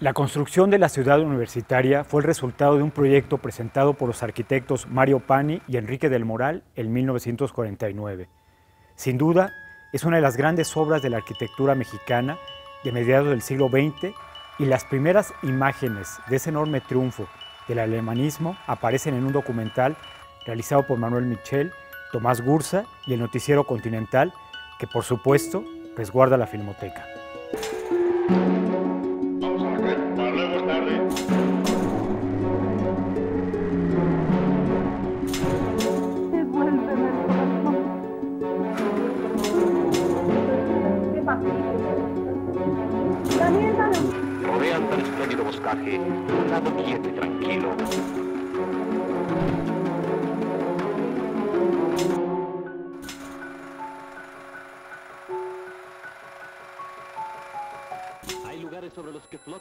La construcción de la ciudad universitaria fue el resultado de un proyecto presentado por los arquitectos Mario Pani y Enrique del Moral en 1949. Sin duda, es una de las grandes obras de la arquitectura mexicana de mediados del siglo XX y las primeras imágenes de ese enorme triunfo del alemanismo aparecen en un documental realizado por Manuel Michel, Tomás Gursa y el Noticiero Continental, que por supuesto resguarda la Filmoteca. Rodean tan espléndido boscaje, un lado quieto y tranquilo.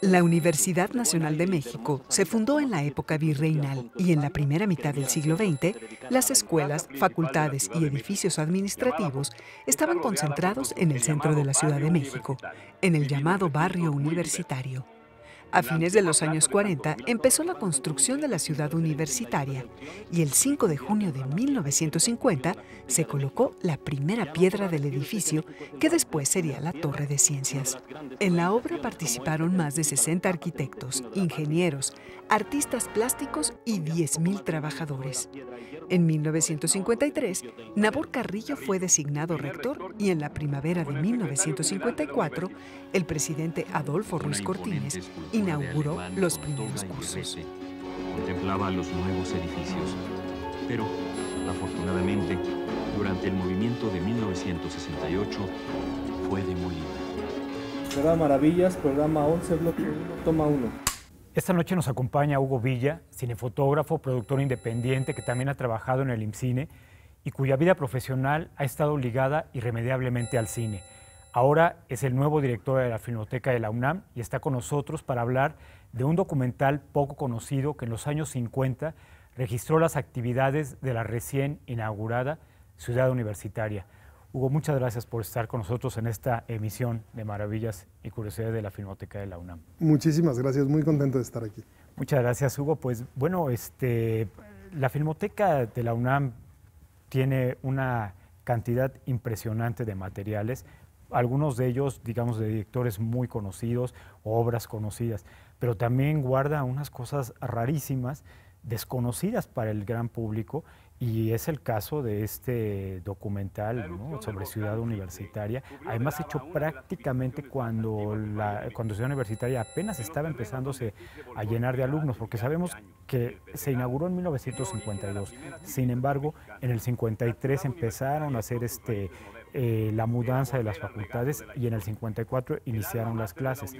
La Universidad Nacional de México se fundó en la época virreinal y en la primera mitad del siglo XX, las escuelas, facultades y edificios administrativos estaban concentrados en el centro de la Ciudad de México, en el llamado barrio universitario. A fines de los años 40 empezó la construcción de la ciudad universitaria y el 5 de junio de 1950 se colocó la primera piedra del edificio que después sería la Torre de Ciencias. En la obra participaron más de 60 arquitectos, ingenieros, artistas plásticos y 10,000 trabajadores. En 1953, Nabor Carrillo fue designado rector y en la primavera de 1954, el presidente Adolfo Ruiz Cortines inauguró los primeros cursos. Contemplaba los nuevos edificios, pero afortunadamente, durante el movimiento de 1968, fue demolida. Programa Maravillas, programa 11, bloque 1, toma 1. Esta noche nos acompaña Hugo Villa, cinefotógrafo, productor independiente que también ha trabajado en el IMCINE y cuya vida profesional ha estado ligada irremediablemente al cine. Ahora es el nuevo director de la Filmoteca de la UNAM y está con nosotros para hablar de un documental poco conocido que en los años 50 registró las actividades de la recién inaugurada Ciudad Universitaria. Hugo, muchas gracias por estar con nosotros en esta emisión de Maravillas y Curiosidades de la Filmoteca de la UNAM. Muchísimas gracias, muy contento de estar aquí. Muchas gracias, Hugo. Pues bueno, la Filmoteca de la UNAM tiene una cantidad impresionante de materiales, algunos de ellos, digamos, de directores muy conocidos, obras conocidas, pero también guarda unas cosas rarísimas, desconocidas para el gran público, y es el caso de este documental, ¿no?, sobre Ciudad Universitaria, además hecho prácticamente cuando Ciudad Universitaria apenas estaba empezándose a llenar de alumnos, porque sabemos que se inauguró en 1952, sin embargo, en el 53 empezaron a hacer la mudanza de las facultades y en el 54 iniciaron las clases.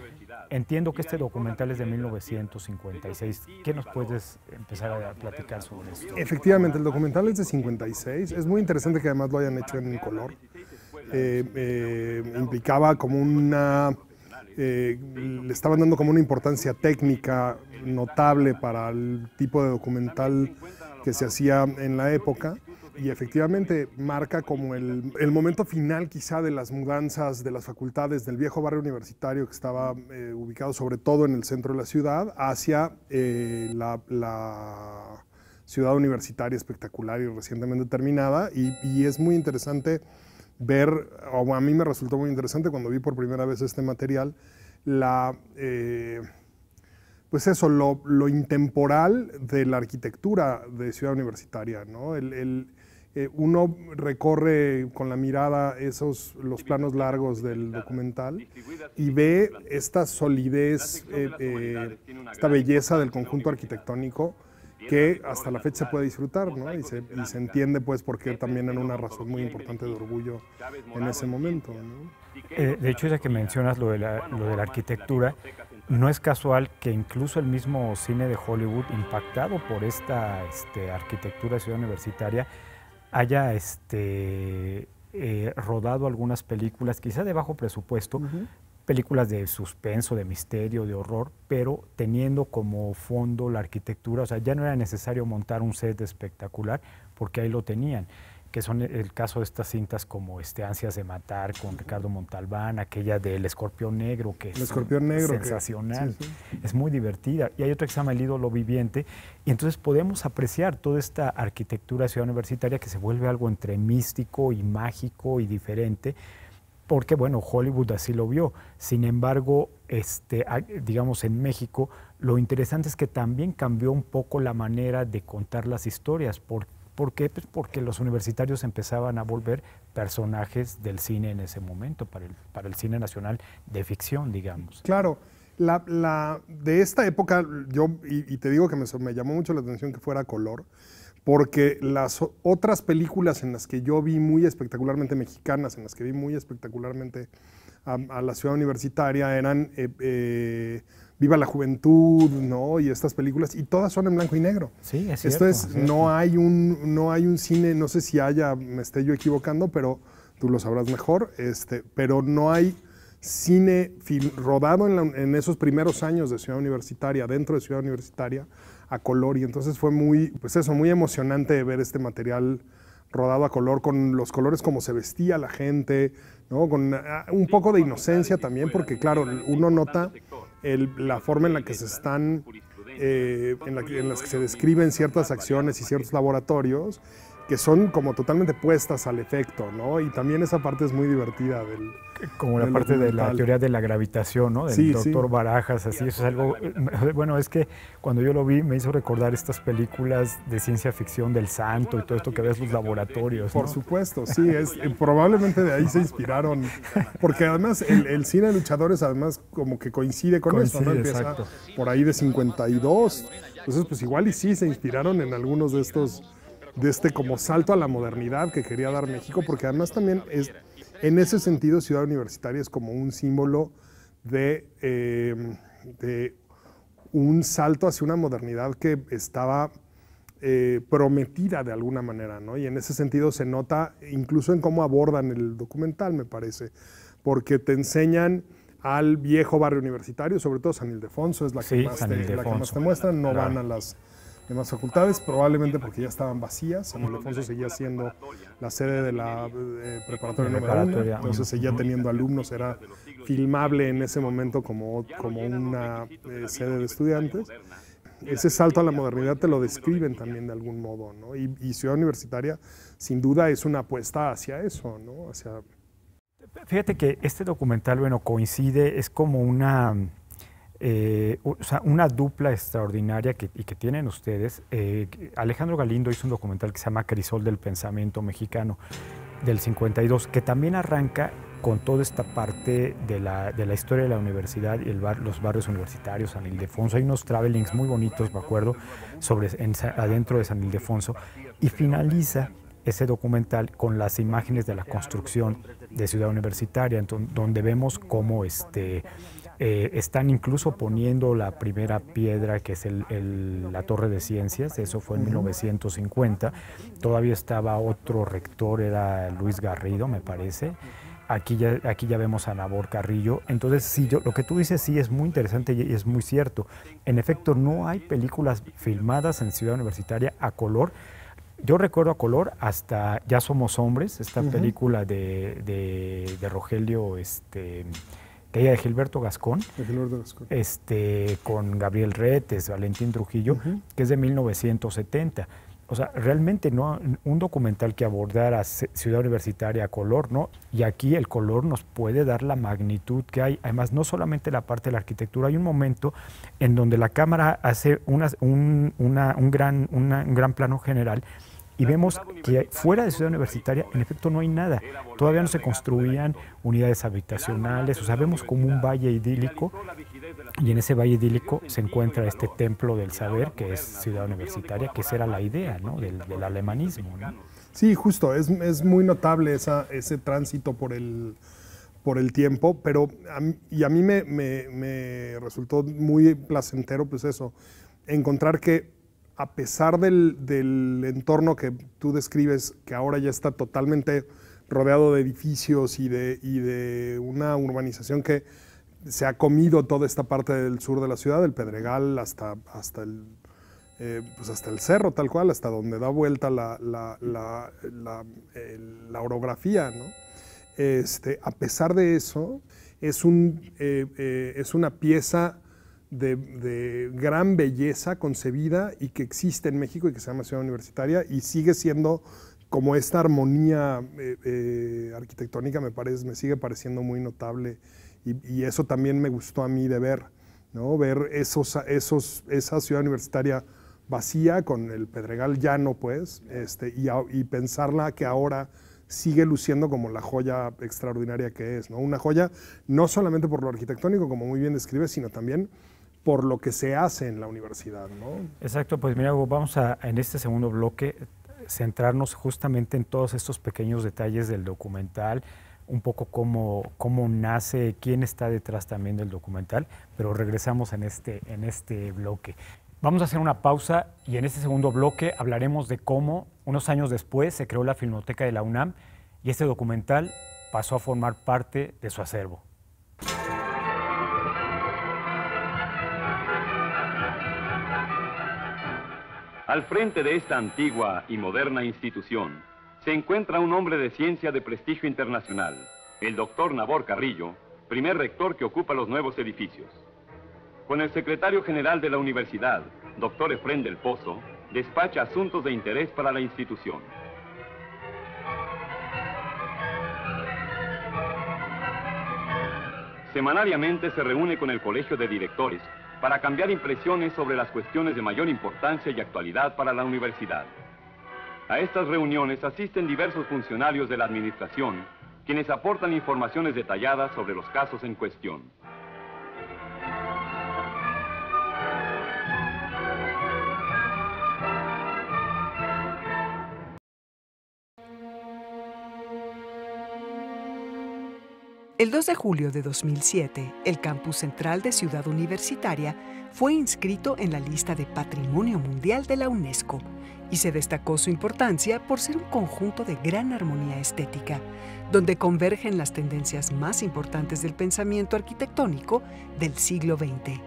Entiendo que este documental es de 1956. ¿Qué nos puedes empezar a platicar sobre esto? Efectivamente, el documental es de 56. Es muy interesante que además lo hayan hecho en color. Implicaba como le estaban dando como una importancia técnica notable para el tipo de documental que se hacía en la época. Y efectivamente marca como el momento final quizá de las mudanzas de las facultades del viejo barrio universitario que estaba ubicado sobre todo en el centro de la ciudad hacia la ciudad universitaria espectacular y recientemente terminada. Y es muy interesante ver, o a mí me resultó muy interesante cuando vi por primera vez este material, pues eso, lo intemporal de la arquitectura de Ciudad Universitaria, ¿no? Uno recorre con la mirada los planos largos del documental y ve esta solidez, esta belleza del conjunto arquitectónico que hasta la fecha se puede disfrutar, ¿no? Y se entiende pues por qué también era una razón muy importante de orgullo en ese momento, ¿no? De hecho, ya que mencionas lo de la arquitectura, no es casual que incluso el mismo cine de Hollywood, impactado por esta arquitectura de Ciudad Universitaria, haya rodado algunas películas, quizá de bajo presupuesto, películas de suspenso, de misterio, de horror, pero teniendo como fondo la arquitectura. O sea, ya no era necesario montar un set espectacular porque ahí lo tenían. que son el caso de estas cintas como Ansias de Matar con Ricardo Montalbán, aquella del Escorpión Negro, que es sensacional, sí. Es muy divertida. Y hay otra que se llama El ídolo viviente, y entonces podemos apreciar toda esta arquitectura de Ciudad Universitaria que se vuelve algo entre místico y mágico y diferente, porque bueno, Hollywood así lo vio. Sin embargo, digamos en México, lo interesante es que también cambió un poco la manera de contar las historias. ¿Por qué? Pues porque los universitarios empezaban a volver personajes del cine en ese momento, para el cine nacional de ficción, digamos. Claro, de esta época, y te digo que me llamó mucho la atención que fuera color, porque las otras películas en las que yo vi muy espectacularmente mexicanas, en las que vi muy espectacularmente a la Ciudad Universitaria, eran Viva la Juventud, ¿no? Y estas películas, y todas son en blanco y negro. Sí, es cierto. Esto es, no hay un cine, no sé si me esté yo equivocando, pero tú lo sabrás mejor, pero no hay cine rodado en esos primeros años de Ciudad Universitaria, dentro de Ciudad Universitaria, a color, y entonces fue muy emocionante ver este material rodado a color, con los colores como se vestía la gente, ¿no? Con un poco de inocencia también, porque claro, uno nota la forma en la que se están, en las que se describen ciertas acciones y ciertos laboratorios que son como totalmente puestas al efecto, ¿no? Y también esa parte es muy divertida como la parte de la teoría de la gravitación, ¿no? Del doctor Barajas, así, eso es algo, bueno, es que cuando yo lo vi me hizo recordar estas películas de ciencia ficción del Santo y todo esto que ves los laboratorios, ¿no? Por supuesto, sí, probablemente de ahí se inspiraron, porque además el cine de luchadores además como que coincide con eso, ¿no? Empieza exacto. Por ahí de 52, entonces pues igual y sí se inspiraron en algunos de estos, como salto a la modernidad que quería dar México, porque además también en ese sentido Ciudad Universitaria es como un símbolo de un salto hacia una modernidad que estaba prometida de alguna manera, ¿no? Y en ese sentido se nota incluso en cómo abordan el documental, me parece, porque te enseñan al viejo barrio universitario, sobre todo San Ildefonso es la que más te muestran, no van a las demás facultades, probablemente porque ya estaban vacías. San Ildefonso seguía siendo la sede de la preparatoria número 1, entonces seguía teniendo alumnos, era filmable en ese momento como una sede de estudiantes. Ese salto a la modernidad te lo describen también de algún modo, ¿no? Y Ciudad Universitaria sin duda es una apuesta hacia eso, ¿no? Fíjate que este documental, bueno, coincide, es como una dupla extraordinaria que tienen ustedes. Alejandro Galindo hizo un documental que se llama Crisol del Pensamiento Mexicano del 52, que también arranca con toda esta parte de la historia de la universidad y los barrios universitarios, San Ildefonso. Hay unos travelings muy bonitos, me acuerdo, adentro de San Ildefonso, y finaliza ese documental con las imágenes de la construcción de Ciudad Universitaria, donde vemos cómo están incluso poniendo la primera piedra, que es la Torre de Ciencias. Eso fue en 1950. Todavía estaba otro rector, era Luis Garrido, me parece. Aquí ya vemos a Nabor Carrillo. Entonces, sí, lo que tú dices sí es muy interesante y es muy cierto. En efecto, no hay películas filmadas en Ciudad Universitaria a color. Yo recuerdo a color hasta Ya Somos Hombres, esta película de Rogelio, de Gilberto Gascón, con Gabriel Retes, Valentín Trujillo, que es de 1970. O sea, realmente no un documental que abordara Ciudad Universitaria a color, ¿no? Y aquí el color nos puede dar la magnitud que hay. Además, no solamente la parte de la arquitectura, hay un momento en donde la cámara hace un gran plano general y vemos que fuera de Ciudad Universitaria, en efecto, no hay nada. Todavía no se construían unidades habitacionales, o sea, vemos como un valle idílico, y en ese valle idílico se encuentra este templo del saber, que es Ciudad Universitaria, que esa era la idea, ¿no?, del alemanismo, ¿no? Sí, justo, es muy notable ese tránsito por el tiempo, pero a mí me resultó muy placentero, pues eso, encontrar que a pesar del entorno que tú describes, que ahora ya está totalmente rodeado de edificios y de una urbanización que se ha comido toda esta parte del sur de la ciudad, del Pedregal hasta pues hasta el cerro tal cual, hasta donde da vuelta la orografía, ¿no? A pesar de eso, es una pieza de gran belleza concebida y que existe en México y que se llama Ciudad Universitaria y sigue siendo como esta armonía arquitectónica me sigue pareciendo muy notable y eso también me gustó a mí de ver, ¿no? Ver esa Ciudad Universitaria vacía con el Pedregal llano, pues, y pensarla que ahora sigue luciendo como la joya extraordinaria que es, ¿no? Una joya no solamente por lo arquitectónico, como muy bien describe, sino también por lo que se hace en la universidad, ¿no? Exacto, pues mira, Hugo, vamos en este segundo bloque centrarnos justamente en todos estos pequeños detalles del documental, un poco cómo nace, quién está detrás también del documental, pero regresamos en este bloque. Vamos a hacer una pausa y en este segundo bloque hablaremos de cómo unos años después se creó la Filmoteca de la UNAM y este documental pasó a formar parte de su acervo. Al frente de esta antigua y moderna institución se encuentra un hombre de ciencia de prestigio internacional, el doctor Nabor Carrillo, primer rector que ocupa los nuevos edificios. Con el secretario general de la universidad, doctor Efrén del Pozo, despacha asuntos de interés para la institución. Semanariamente se reúne con el colegio de directores para cambiar impresiones sobre las cuestiones de mayor importancia y actualidad para la universidad. A estas reuniones asisten diversos funcionarios de la administración, quienes aportan informaciones detalladas sobre los casos en cuestión. El 2 de julio de 2007, el campus central de Ciudad Universitaria fue inscrito en la lista de Patrimonio Mundial de la UNESCO y se destacó su importancia por ser un conjunto de gran armonía estética, donde convergen las tendencias más importantes del pensamiento arquitectónico del siglo XX.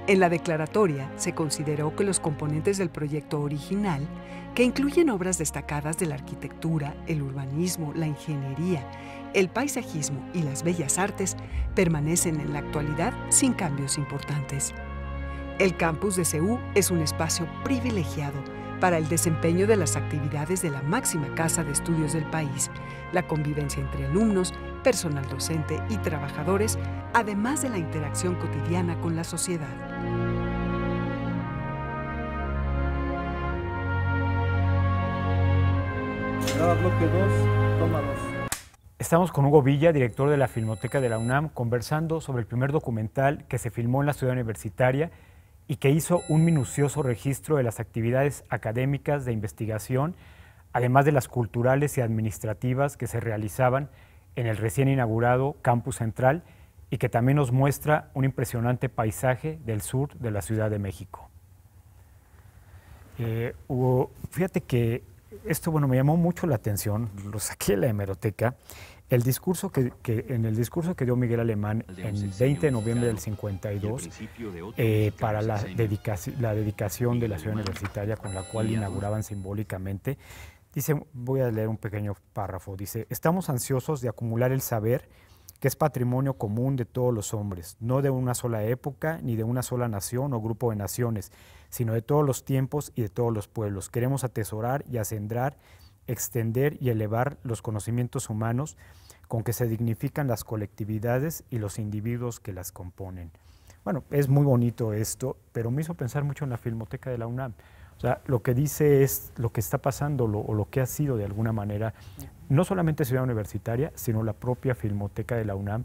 En la declaratoria se consideró que los componentes del proyecto original, que incluyen obras destacadas de la arquitectura, el urbanismo, la ingeniería, el paisajismo y las bellas artes, permanecen en la actualidad sin cambios importantes. El campus de CEU es un espacio privilegiado para el desempeño de las actividades de la máxima casa de estudios del país, la convivencia entre alumnos, personal docente y trabajadores, además de la interacción cotidiana con la sociedad. Bloque 2, toma 2. Estamos con Hugo Villa, director de la Filmoteca de la UNAM, conversando sobre el primer documental que se filmó en la Ciudad Universitaria y que hizo un minucioso registro de las actividades académicas de investigación, además de las culturales y administrativas que se realizaban en el recién inaugurado Campus Central y que también nos muestra un impresionante paisaje del sur de la Ciudad de México. Hugo, fíjate que esto, me llamó mucho la atención, lo saqué de la hemeroteca, en el discurso que dio Miguel Alemán el 20 de noviembre del 52 para la dedicación de la Ciudad Universitaria, con la cual inauguraban simbólicamente. Dice, voy a leer un pequeño párrafo, dice: estamos ansiosos de acumular el saber que es patrimonio común de todos los hombres, no de una sola época, ni de una sola nación o grupo de naciones, sino de todos los tiempos y de todos los pueblos. Queremos atesorar y acendrar, extender y elevar los conocimientos humanos con que se dignifican las colectividades y los individuos que las componen. Bueno, es muy bonito esto, pero me hizo pensar mucho en la Filmoteca de la UNAM. O sea, lo que dice es lo que está pasando o lo que ha sido de alguna manera, no solamente Ciudad Universitaria, sino la propia Filmoteca de la UNAM,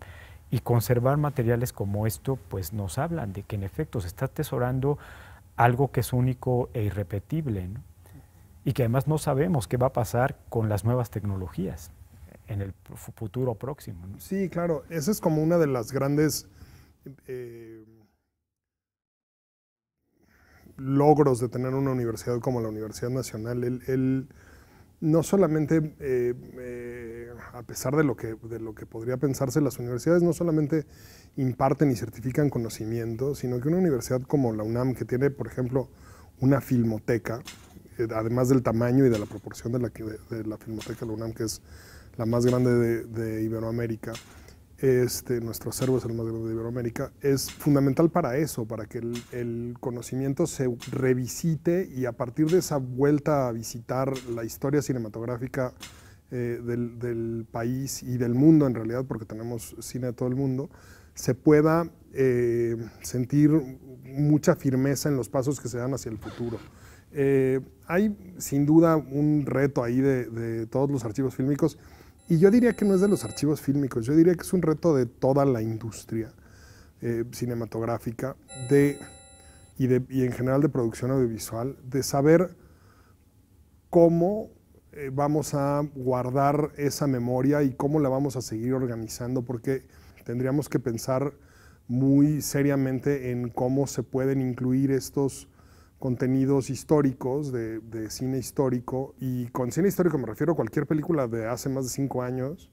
y conservar materiales como esto, pues nos hablan de que en efecto se está atesorando algo que es único e irrepetible, ¿no? Y que además no sabemos qué va a pasar con las nuevas tecnologías en el futuro próximo, ¿no? Sí, claro, esa es como una de las grandes logros de tener una universidad como la Universidad Nacional. No solamente, a pesar de lo que podría pensarse, las universidades no solamente imparten y certifican conocimiento, sino que una universidad como la UNAM, que tiene, por ejemplo, una filmoteca, además del tamaño y de la proporción de la Filmoteca de la UNAM, que es la más grande de Iberoamérica. Nuestro acervo es el más grande de Iberoamérica, es fundamental para eso, para que el conocimiento se revisite y a partir de esa vuelta a visitar la historia cinematográfica del país y del mundo en realidad, porque tenemos cine de todo el mundo, se pueda sentir mucha firmeza en los pasos que se dan hacia el futuro. Hay sin duda un reto ahí de todos los archivos fílmicos. Y yo diría que no es de los archivos fílmicos, yo diría que es un reto de toda la industria cinematográfica y en general de producción audiovisual, de saber cómo vamos a guardar esa memoria y cómo la vamos a seguir organizando, porque tendríamos que pensar muy seriamente en cómo se pueden incluir estos contenidos históricos, de cine histórico, y con cine histórico me refiero a cualquier película de hace más de 5 años,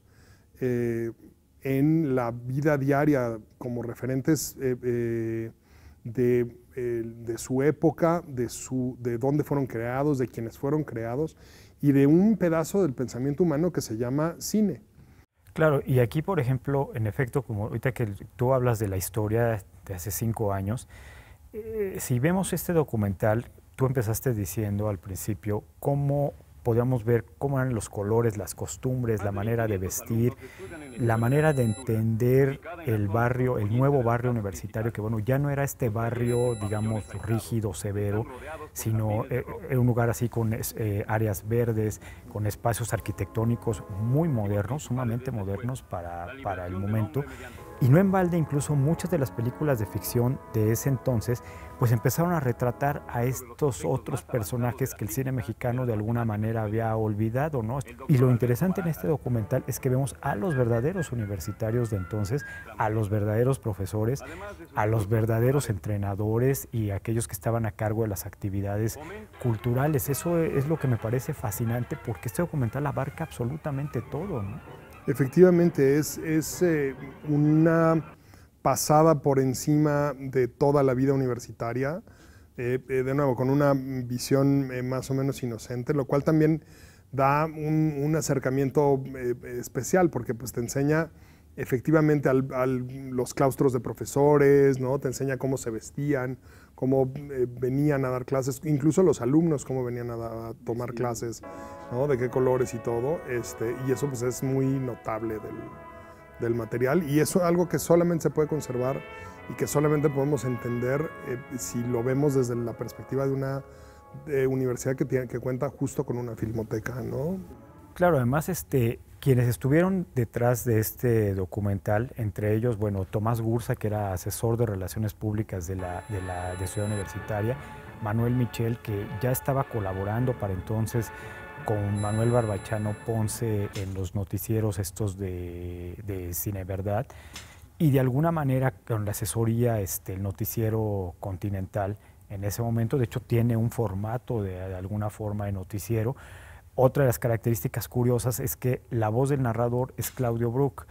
en la vida diaria como referentes de su época, de dónde fueron creados, de quienes fueron creados, y de un pedazo del pensamiento humano que se llama cine. Claro, y aquí, por ejemplo, en efecto, como ahorita que tú hablas de la historia de hace 5 años, si vemos este documental, tú empezaste diciendo al principio cómo podíamos ver cómo eran los colores, las costumbres, la manera de vestir, la manera de entender el barrio, el nuevo barrio universitario, que bueno, ya no era este barrio, digamos, rígido, severo, sino un lugar así con áreas verdes, con espacios arquitectónicos muy modernos, sumamente modernos para el momento. Y no en balde, incluso muchas de las películas de ficción de ese entonces, pues empezaron a retratar a estos otros personajes que el cine mexicano de alguna manera había olvidado, ¿no? Y lo interesante en este documental es que vemos a los verdaderos universitarios de entonces, a los verdaderos profesores, a los verdaderos entrenadores y aquellos que estaban a cargo de las actividades culturales. Eso es lo que me parece fascinante, porque este documental abarca absolutamente todo, ¿no? Efectivamente, es una pasada por encima de toda la vida universitaria, de nuevo, con una visión más o menos inocente, lo cual también da un acercamiento especial, porque pues, te enseña efectivamente los claustros de profesores, ¿no? Te enseña cómo se vestían, cómo venían a dar clases, incluso los alumnos cómo venían a tomar clases, ¿no? De qué colores y todo, y eso pues es muy notable del material, y eso es algo que solamente se puede conservar y que solamente podemos entender si lo vemos desde la perspectiva de una universidad que cuenta justo con una filmoteca, ¿no? Claro, además quienes estuvieron detrás de este documental, entre ellos, bueno, Tomás Gursa, que era asesor de Relaciones Públicas de Ciudad Universitaria, Manuel Michel, que ya estaba colaborando para entonces con Manuel Barbachano Ponce en los noticieros estos de Cine Verdad, y de alguna manera con la asesoría, el noticiero Continental en ese momento, de hecho tiene un formato de alguna forma de noticiero. Otra de las características curiosas es que la voz del narrador es Claudio Brook,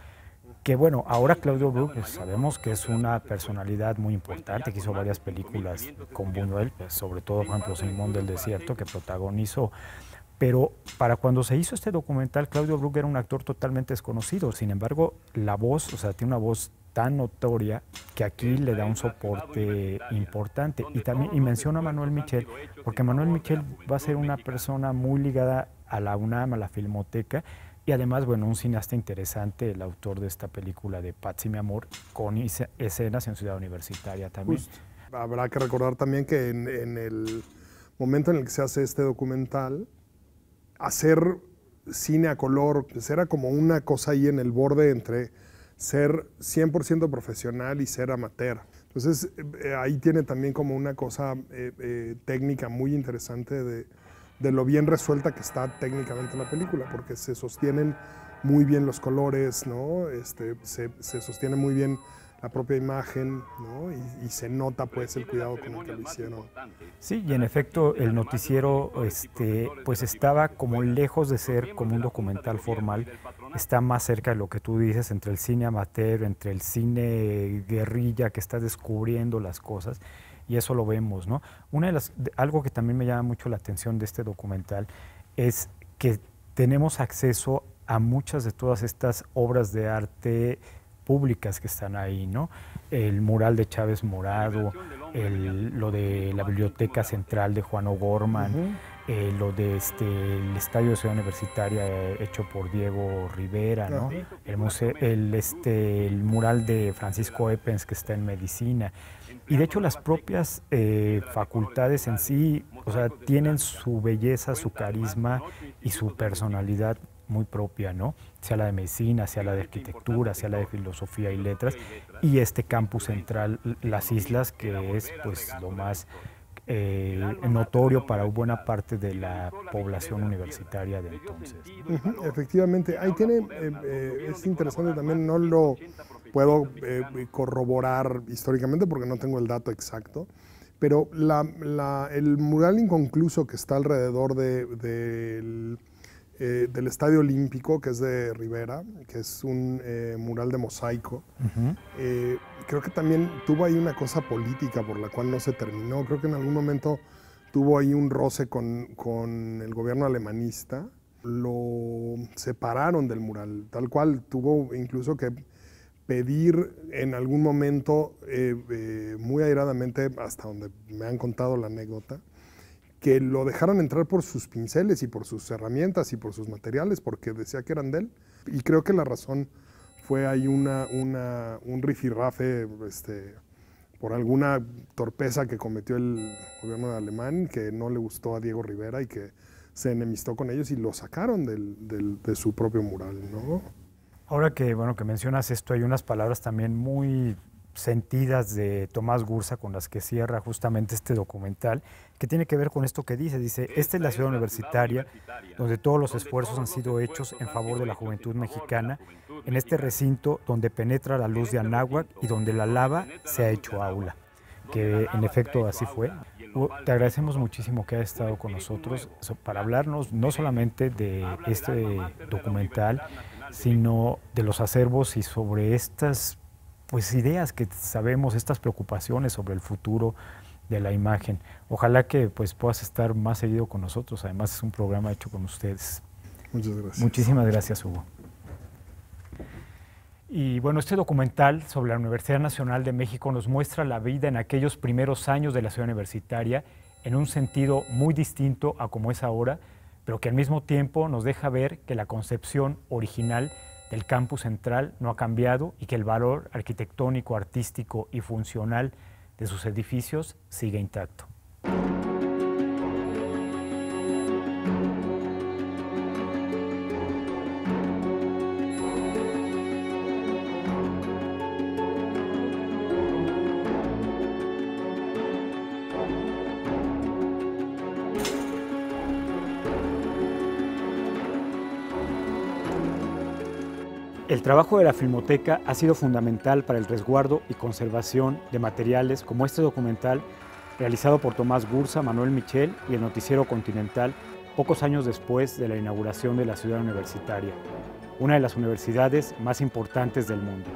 que bueno, ahora Claudio Brook pues, sabemos que es una personalidad muy importante, que hizo varias películas con Buñuel, pues, sobre todo, por ejemplo, Simón del Desierto, que protagonizó. Pero para cuando se hizo este documental, Claudio Brook era un actor totalmente desconocido. Sin embargo, la voz, o sea, tiene una voz tan notoria que aquí le da un soporte importante. Y menciona a Manuel Michel, porque Manuel Michel va a ser una persona muy ligada a la UNAM, a la Filmoteca, y además, bueno, un cineasta interesante, el autor de esta película de Patsy, mi amor, con escenas en Ciudad Universitaria también. Justo. Habrá que recordar también que en el momento en el que se hace este documental, hacer cine a color, pues era como una cosa ahí en el borde entre ser 100% profesional y ser amateur. Entonces, ahí tiene también como una cosa técnica muy interesante de lo bien resuelta que está técnicamente la película, porque se sostienen muy bien los colores, ¿no? Se sostiene muy bien la propia imagen, ¿no? Y se nota pues el cuidado con el que lo hicieron. Sí, y en efecto el noticiero pues estaba como lejos de ser como un documental formal, está más cerca de lo que tú dices, entre el cine amateur, entre el cine guerrilla que está descubriendo las cosas, y eso lo vemos, ¿no? Algo que también me llama mucho la atención de este documental es que tenemos acceso a muchas de todas estas obras de arte públicas que están ahí, ¿no? El mural de Chávez Morado, lo de la Biblioteca Central de Juan O'Gorman, lo de el Estadio de Ciudad Universitaria hecho por Diego Rivera, ¿no? El mural de Francisco Eppens que está en Medicina. Y de hecho las propias facultades en sí, o sea, tienen su belleza, su carisma y su personalidad muy propia, ¿no? Sea la de medicina, sea la de arquitectura, sea la de filosofía y letras, y este campus central, las islas, que es pues lo más notorio para buena parte de la población universitaria de entonces. Efectivamente, ahí tiene, es interesante también, no lo puedo corroborar históricamente porque no tengo el dato exacto, pero el mural inconcluso que está alrededor del Estadio Olímpico, que es de Rivera, que es un mural de mosaico. Creo que también tuvo ahí una cosa política por la cual no se terminó. Creo que en algún momento tuvo ahí un roce con el gobierno alemanista. Lo separaron del mural, tal cual tuvo incluso que pedir en algún momento, muy airadamente, hasta donde me han contado la anécdota, que lo dejaran entrar por sus pinceles y por sus herramientas y por sus materiales, porque decía que eran de él. Y creo que la razón fue ahí un rifirrafe por alguna torpeza que cometió el gobierno alemán, que no le gustó a Diego Rivera y que se enemistó con ellos y lo sacaron de su propio mural, ¿no? Ahora que mencionas esto, hay unas palabras también muy sentidas de Tomás Gursa con las que cierra justamente este documental, que tiene que ver con esto que dice, esta es la ciudad universitaria donde todos los esfuerzos han sido hechos en favor de la juventud mexicana, en este recinto donde penetra la luz de Anáhuac y donde la lava se ha hecho aula, que en efecto así fue. Te agradecemos muchísimo que hayas estado con nosotros para hablarnos no solamente de este documental, sino de los acervos y sobre estas ideas que sabemos, estas preocupaciones sobre el futuro de la imagen. Ojalá que puedas estar más seguido con nosotros. Además es un programa hecho con ustedes. Muchas gracias. Muchísimas gracias, Hugo. Y bueno, este documental sobre la Universidad Nacional de México nos muestra la vida en aquellos primeros años de la ciudad universitaria en un sentido muy distinto a como es ahora, pero que al mismo tiempo nos deja ver que la concepción original del campus central no ha cambiado y que el valor arquitectónico, artístico y funcional de sus edificios sigue intacto. El trabajo de la Filmoteca ha sido fundamental para el resguardo y conservación de materiales como este documental realizado por Tomás Gursa, Manuel Michel y el Noticiero Continental pocos años después de la inauguración de la ciudad universitaria, una de las universidades más importantes del mundo.